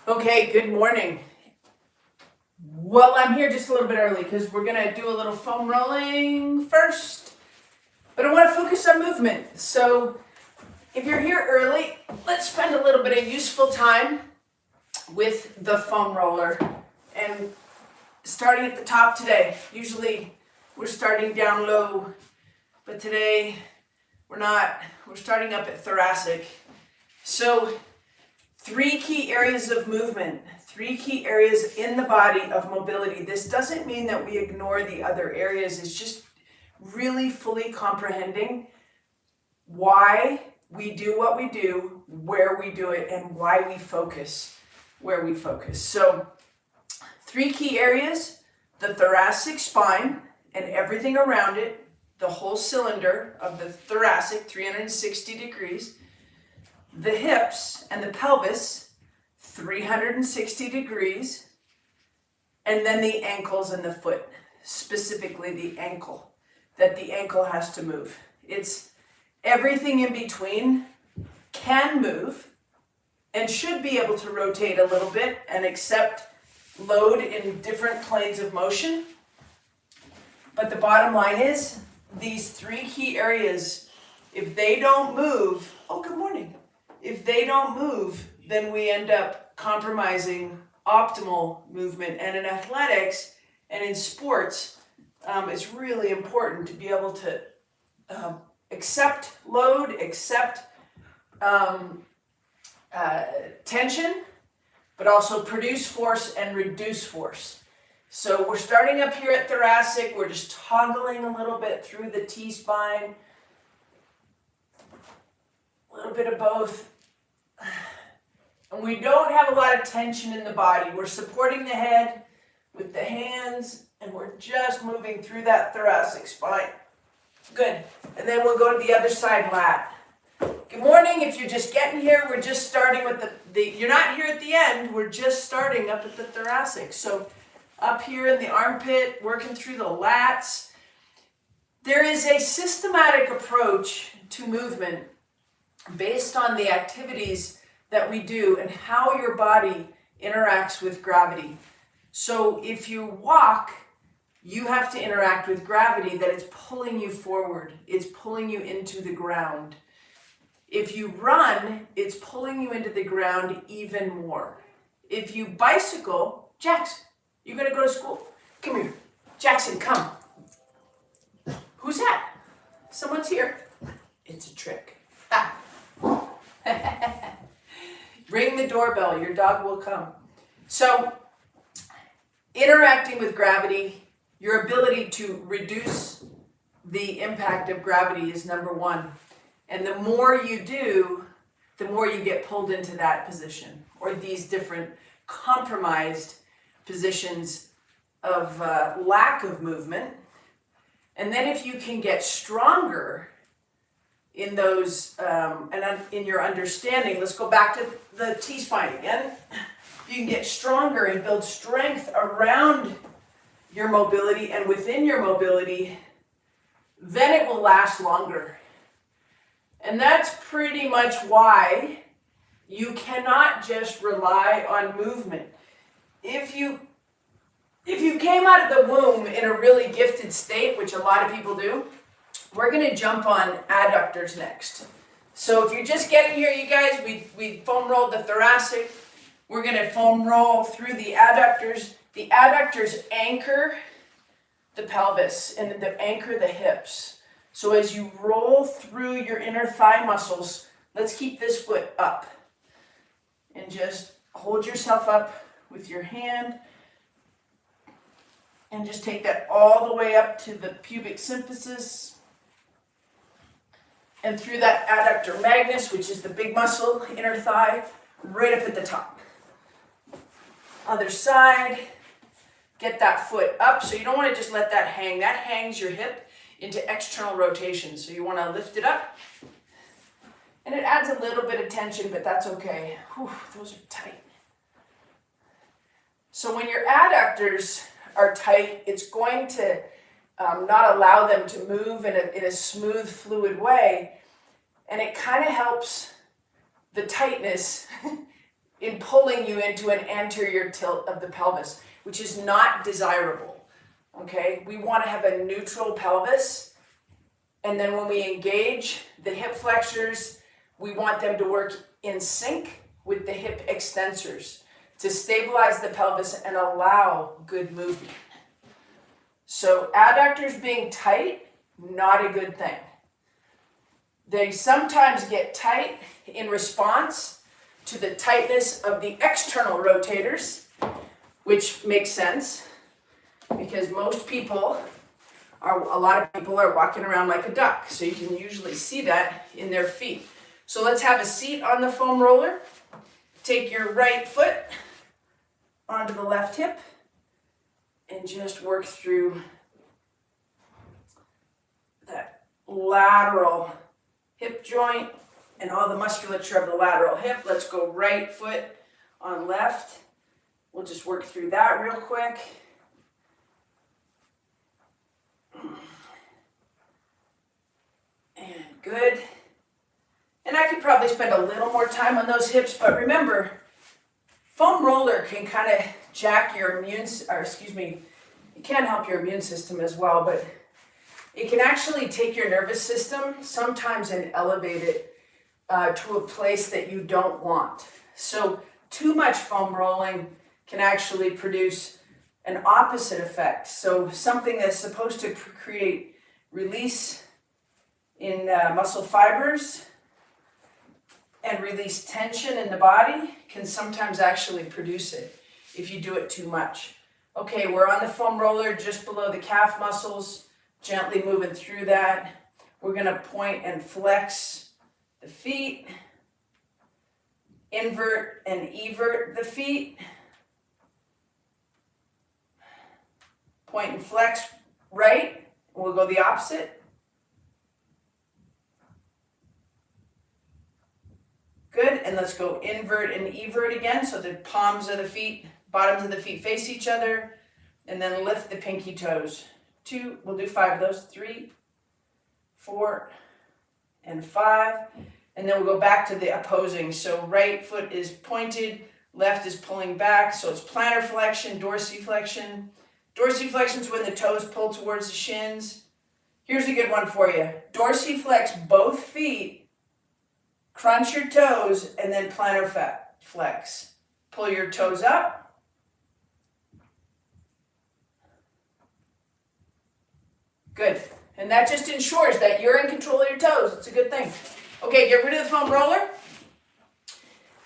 Okay, good morning. Well, I'm here just a little bit early because we're going to do a little foam rolling first. But I want to focus on movement. So if you're here early, let's spend a little bit of useful time with the foam roller. And starting at the top today. Usually we're starting down low, but today we're not. We're starting up at thoracic. So 3 key areas of movement, 3 key areas in the body of mobility. This doesn't mean that we ignore the other areas. It's just really fully comprehending why we do what we do, where we do it, and why we focus where we focus. So 3 key areas: the thoracic spine and everything around it, the whole cylinder of the thoracic, 360 degrees. The hips and the pelvis, 360 degrees, and then the ankles and the foot, specifically the ankle, that the ankle has to move. It's everything in between can move and should be able to rotate a little bit and accept load in different planes of motion. But the bottom line is, these 3 key areas, if they don't move, oh, good morning. If they don't move, then we end up compromising optimal movement. And in athletics and in sports, it's really important to be able to accept load, accept tension, but also produce force and reduce force. So we're starting up here at thoracic. We're just toggling a little bit through the T-spine. A little bit of both. And we don't have a lot of tension in the body. We're supporting the head with the hands, and we're just moving through that thoracic spine. Good. And then we'll go to the other side, lat. Good morning. If you're just getting here, we're just starting with you're not here at the end. We're just starting up at the thoracic. So up here in the armpit, working through the lats. There is a systematic approach to movement based on the activities that we do and how your body interacts with gravity. So if you walk, you have to interact with gravity, that it's pulling you forward. It's pulling you into the ground. If you run, it's pulling you into the ground even more. If you bicycle, Jackson, you're going to go to school. Come here. Jackson, come. Who's that? Someone's here. It's a trick. Ah. Ring the doorbell, your dog will come. So, interacting with gravity, your ability to reduce the impact of gravity is number 1. And the more you do, the more you get pulled into that position, or these different compromised positions of lack of movement. And then if you can get stronger in those, and in your understanding, let's go back to the T-spine again. You can get stronger and build strength around your mobility and within your mobility, then it will last longer. And that's pretty much why you cannot just rely on movement. If you came out of the womb in a really gifted state, which a lot of people do, we're going to jump on adductors next. So if you're just getting here, you guys, we foam rolled the thoracic. We're going to foam roll through the adductors. The adductors anchor the pelvis and anchor the hips. So as you roll through your inner thigh muscles, let's keep this foot up. And just hold yourself up with your hand. And just take that all the way up to the pubic symphysis. And through that adductor magnus, which is the big muscle, inner thigh, right up at the top. Other side, get that foot up. So you don't want to just let that hang. That hangs your hip into external rotation. So you want to lift it up. And it adds a little bit of tension, but that's okay. Whew, those are tight. So when your adductors are tight, it's going to not allow them to move in a smooth, fluid way. And it kind of helps the tightness in pulling you into an anterior tilt of the pelvis, which is not desirable, okay? We want to have a neutral pelvis, and then when we engage the hip flexors, we want them to work in sync with the hip extensors to stabilize the pelvis and allow good movement. So adductors being tight, not a good thing. They sometimes get tight in response to the tightness of the external rotators, which makes sense because a lot of people are walking around like a duck. So you can usually see that in their feet. So let's have a seat on the foam roller. Take your right foot onto the left hip and just work through that lateral hip joint and all the musculature of the lateral hip. Let's go right foot on left. We'll just work through that real quick. And good. And I could probably spend a little more time on those hips, but remember, foam roller can kind of jack your it can help your immune system as well, but it can actually take your nervous system sometimes and elevate it to a place that you don't want. So too much foam rolling can actually produce an opposite effect. So something that's supposed to create release in muscle fibers and release tension in the body can sometimes actually produce it if you do it too much. Okay, we're on the foam roller just below the calf muscles, gently moving through that. We're going to point and flex the feet, invert and evert the feet, point and flex right, and we'll go the opposite. Good, and let's go invert and evert again, so the palms of the feet, bottoms of the feet face each other, and then lift the pinky toes. 2, we'll do 5 of those, 3, 4, and 5, and then we'll go back to the opposing. So right foot is pointed, left is pulling back, so it's plantar flexion, dorsiflexion. Dorsiflexion is when the toes pull towards the shins. Here's a good one for you. Dorsiflex both feet, crunch your toes, and then plantar flex. Pull your toes up. Good. And that just ensures that you're in control of your toes. It's a good thing. Okay, get rid of the foam roller.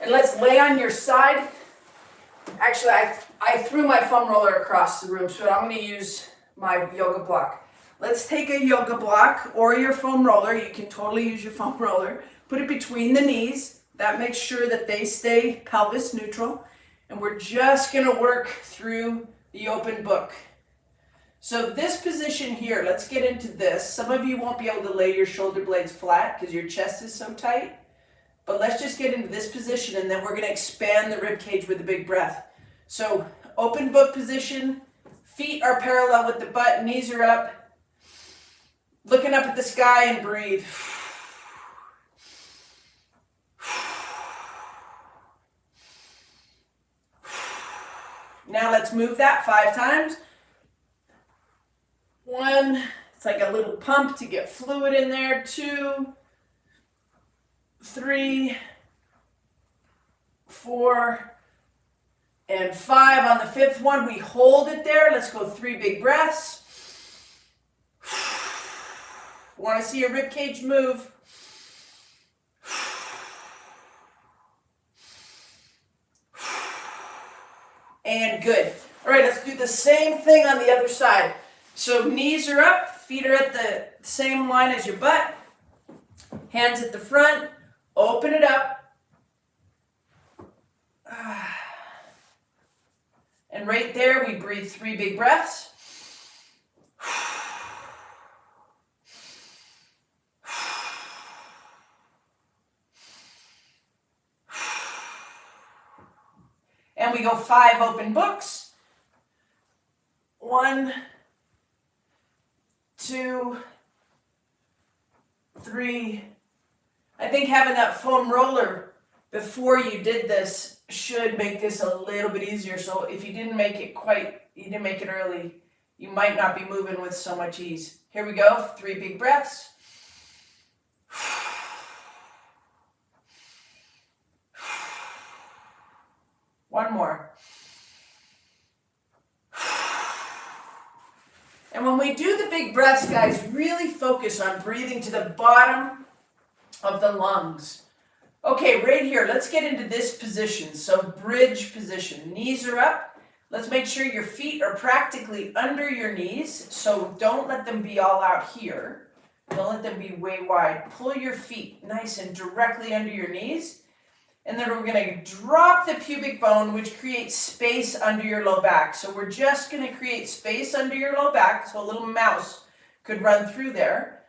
And let's lay on your side. Actually, I threw my foam roller across the room, so I'm going to use my yoga block. Let's take a yoga block or your foam roller. You can totally use your foam roller. Put it between the knees. That makes sure that they stay pelvis neutral. And we're just going to work through the open book. So this position here, let's get into this. Some of you won't be able to lay your shoulder blades flat because your chest is so tight. But let's just get into this position, and then we're going to expand the rib cage with a big breath. So open book position, feet are parallel with the butt, knees are up. Looking up at the sky and breathe. Now let's move that 5 times. 1, it's like a little pump to get fluid in there. 2, 3, 4, and 5. On the 5th one, we hold it there. Let's go 3 big breaths. Want to see your rib cage move. And good. All right, let's do the same thing on the other side. So knees are up, feet are at the same line as your butt. Hands at the front, open it up. And right there, we breathe 3 big breaths. And we go 5 open books. 1, 2, 3. I think having that foam roller before you did this should make this a little bit easier. So if you didn't make it early, you might not be moving with so much ease. Here we go, 3 big breaths. One more. And when we do the big breaths, guys, really focus on breathing to the bottom of the lungs. Okay, right here, let's get into this position. So bridge position, knees are up. Let's make sure your feet are practically under your knees. So don't let them be all out here. Don't let them be way wide. Pull your feet nice and directly under your knees. And then we're going to drop the pubic bone, which creates space under your low back. So we're just going to create space under your low back, so a little mouse could run through there.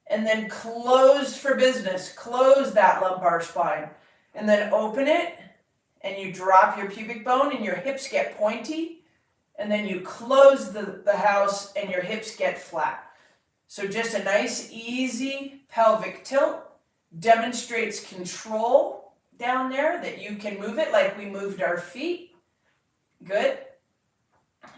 And then close for business. Close that lumbar spine. And then open it, and you drop your pubic bone, and your hips get pointy. And then you close the house, and your hips get flat. So just a nice, easy pelvic tilt. Demonstrates control down there, that you can move it like we moved our feet. Good.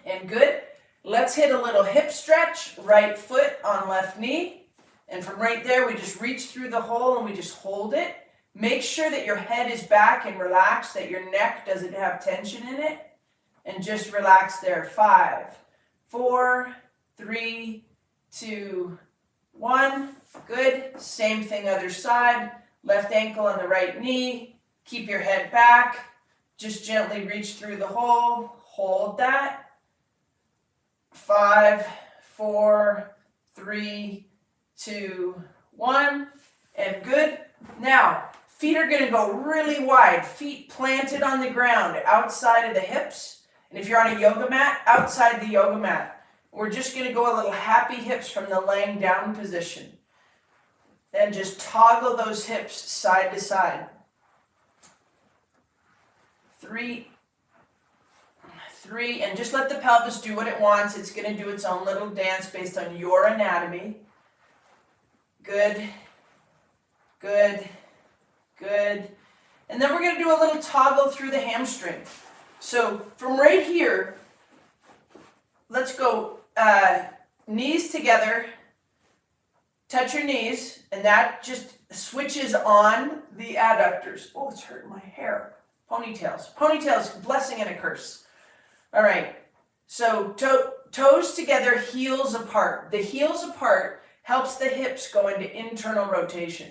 And good. Let's hit a little hip stretch. Right foot on left knee. And from right there, we just reach through the hole and we just hold it. Make sure that your head is back and relaxed, that your neck doesn't have tension in it. And just relax there. 5, 4, 3, 2, 1. Good. Same thing other side. Left ankle on the right knee. Keep your head back. Just gently reach through the hole. Hold that. 5, 4, 3, 2, 1. And good. Now, feet are going to go really wide. Feet planted on the ground, outside of the hips. And if you're on a yoga mat, outside the yoga mat. We're just going to go a little happy hips from the laying down position. And just toggle those hips side to side. 3, and just let the pelvis do what it wants. It's going to do its own little dance based on your anatomy. Good, good, good. And then we're going to do a little toggle through the hamstring. So from right here, let's go knees together. Touch your knees, and that just switches on the adductors. Oh, it's hurting my hair. Ponytails. Ponytails, blessing and a curse. All right. So toes together, heels apart. The heels apart helps the hips go into internal rotation.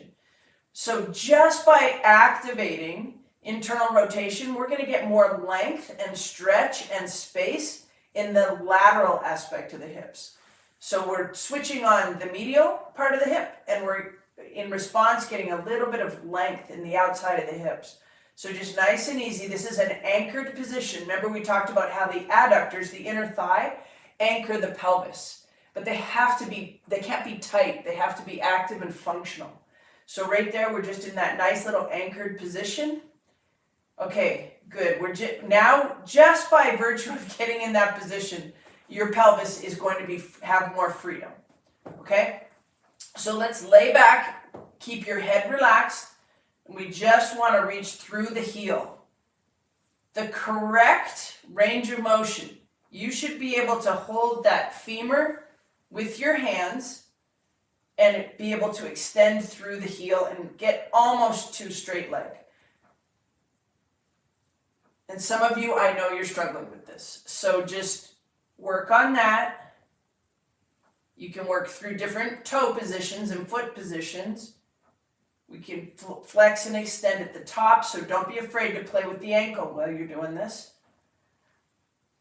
So just by activating internal rotation, we're going to get more length and stretch and space in the lateral aspect of the hips. So we're switching on the medial part of the hip, and we're, in response, getting a little bit of length in the outside of the hips. So just nice and easy. This is an anchored position. Remember, we talked about how the adductors, the inner thigh, anchor the pelvis. But they can't be tight. They have to be active and functional. So right there, we're just in that nice little anchored position. Okay, good. Now, just by virtue of getting in that position, your pelvis is going to have more freedom. Okay? So let's lay back, keep your head relaxed. We just want to reach through the heel. The correct range of motion, you should be able to hold that femur with your hands and be able to extend through the heel and get almost to straight leg. And some of you, I know you're struggling with this. So just work on that. You can work through different toe positions and foot positions. We can flex and extend at the top, so don't be afraid to play with the ankle while you're doing this.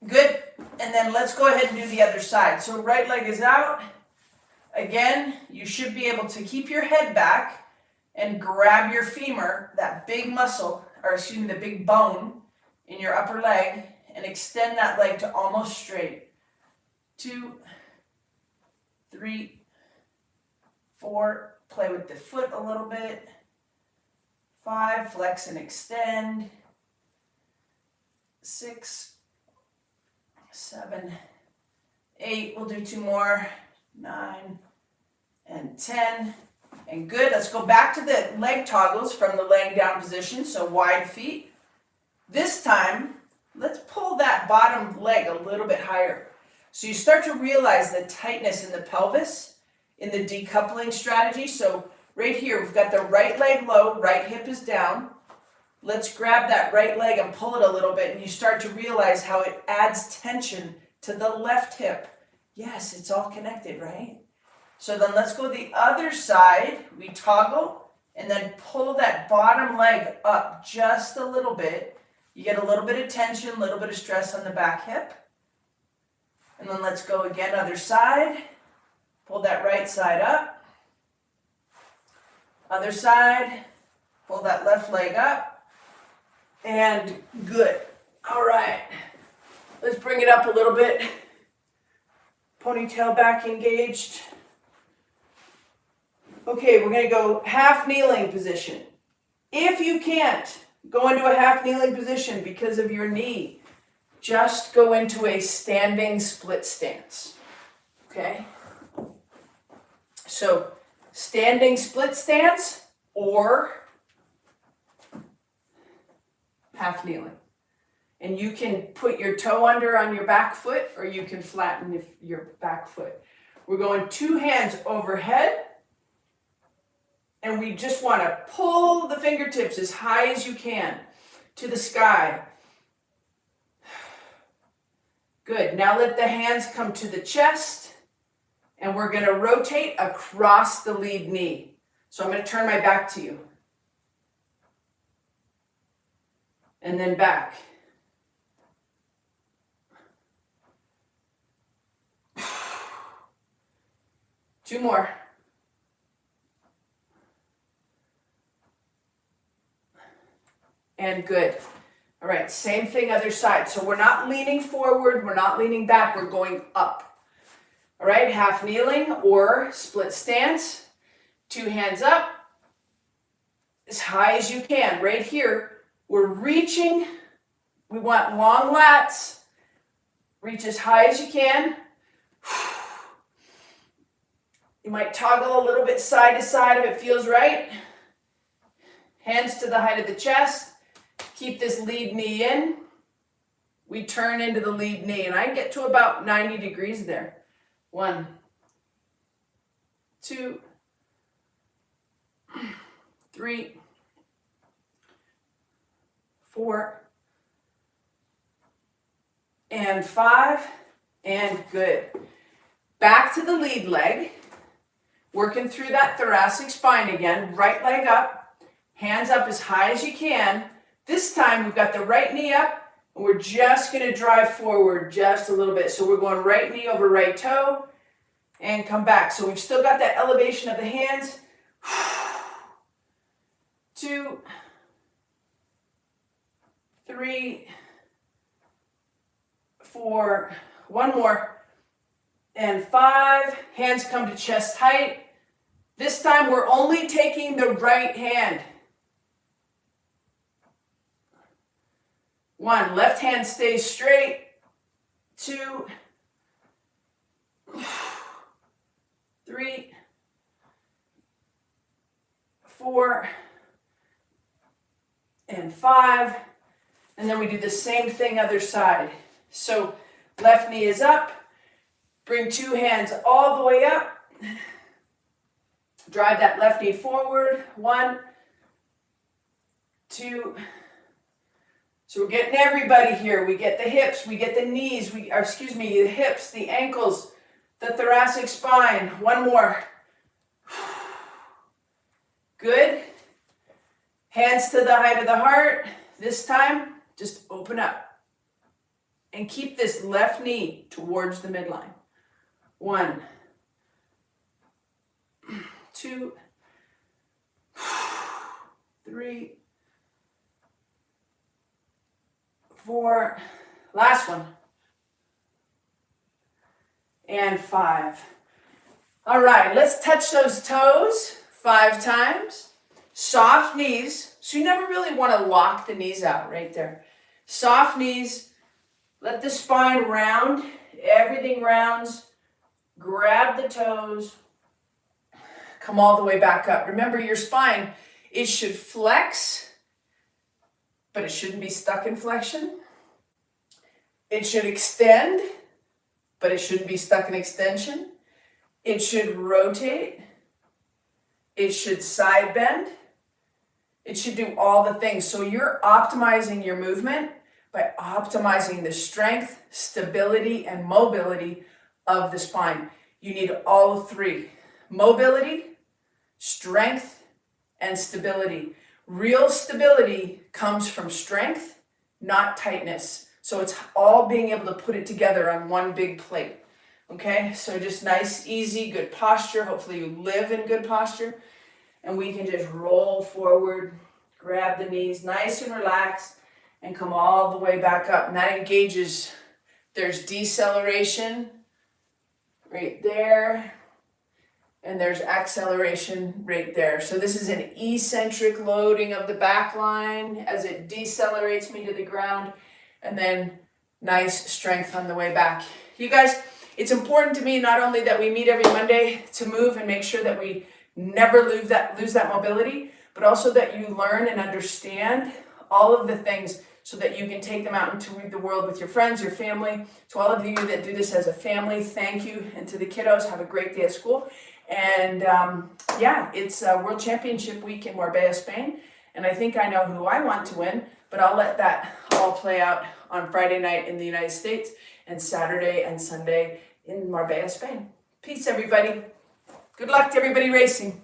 Good. And then let's go ahead and do the other side. So right leg is out. Again, you should be able to keep your head back and grab your femur, that big muscle, or excuse me, the big bone in your upper leg, and extend that leg to almost straight. 2, 3, 4, play with the foot a little bit. 5, flex and extend. 6, 7, 8, we'll do 2 more. 9 and 10. And good. Let's go back to the leg toggles from the laying down position. So wide feet. This time, let's pull that bottom leg a little bit higher. So you start to realize the tightness in the pelvis in the decoupling strategy. So right here, we've got the right leg low, right hip is down. Let's grab that right leg and pull it a little bit, and you start to realize how it adds tension to the left hip. Yes, it's all connected, right? So then let's go the other side. We toggle and then pull that bottom leg up just a little bit. You get a little bit of tension, a little bit of stress on the back hip. And then let's go again, other side. Pull that right side up. Other side. Pull that left leg up. And good. All right. Let's bring it up a little bit. Ponytail back engaged. Okay, we're going to go half kneeling position. If you can't go into a half kneeling position because of your knee, just go into a standing split stance. Okay? So, standing split stance or half kneeling. And you can put your toe under on your back foot, or you can flatten your back foot. We're going 2 hands overhead. And we just want to pull the fingertips as high as you can to the sky. Good. Now let the hands come to the chest. And we're going to rotate across the lead knee. So I'm going to turn my back to you. And then back. Two more. And good. All right, same thing other side. So we're not leaning forward, we're not leaning back, we're going up. All right, half kneeling or split stance. 2 hands up, as high as you can. Right here, we're reaching. We want long lats. Reach as high as you can. You might toggle a little bit side to side if it feels right. Hands to the height of the chest. Keep this lead knee in. We turn into the lead knee, and I get to about 90 degrees there. 1, 2, 3, 4, and 5, and good. Back to the lead leg. Working through that thoracic spine again. Right leg up. Hands up as high as you can. This time we've got the right knee up, and we're just going to drive forward just a little bit. So we're going right knee over right toe and come back. So we've still got that elevation of the hands. 2, 3, 4, one more, and 5. Hands come to chest height. This time we're only taking the right hand. 1, left hand stays straight. 2, 3, 4, and 5. And then we do the same thing other side. So left knee is up. Bring 2 hands all the way up. Drive that left knee forward. 1, 2. So we're getting everybody here. We get the hips, we get the knees, the hips, the ankles, the thoracic spine. 1 more. Good. Hands to the height of the heart. This time, just open up. And keep this left knee towards the midline. 1, 2, 3, 4, last one, and 5. All right, let's touch those toes 5 times. Soft knees, so you never really want to lock the knees out right there. Soft knees, let the spine round, everything rounds. Grab the toes, Come all the way back up. Remember, your spine, it should flex, but it shouldn't be stuck in flexion. It should extend, but it shouldn't be stuck in extension. It should rotate. It should side bend. It should do all the things. So you're optimizing your movement by optimizing the strength, stability, and mobility of the spine. You need all three: mobility, strength, and stability. Real stability comes from strength, not tightness. So it's all being able to put it together on one big plate. Okay, so just nice, easy, good posture. Hopefully you live in good posture. And we can just roll forward, grab the knees nice and relaxed, and come all the way back up. And that engages, there's deceleration right there, and there's acceleration right there. So this is an eccentric loading of the back line as it decelerates me to the ground, and then nice strength on the way back. You guys, it's important to me not only that we meet every Monday to move and make sure that we never lose that mobility, but also that you learn and understand all of the things so that you can take them out into the world with your friends, your family. To all of you that do this as a family, thank you. And to the kiddos, have a great day at school. And yeah, it's World Championship week in Marbella, Spain. And I think I know who I want to win, but I'll let that all play out on Friday night in the United States and Saturday and Sunday in Marbella, Spain. Peace, everybody. Good luck to everybody racing.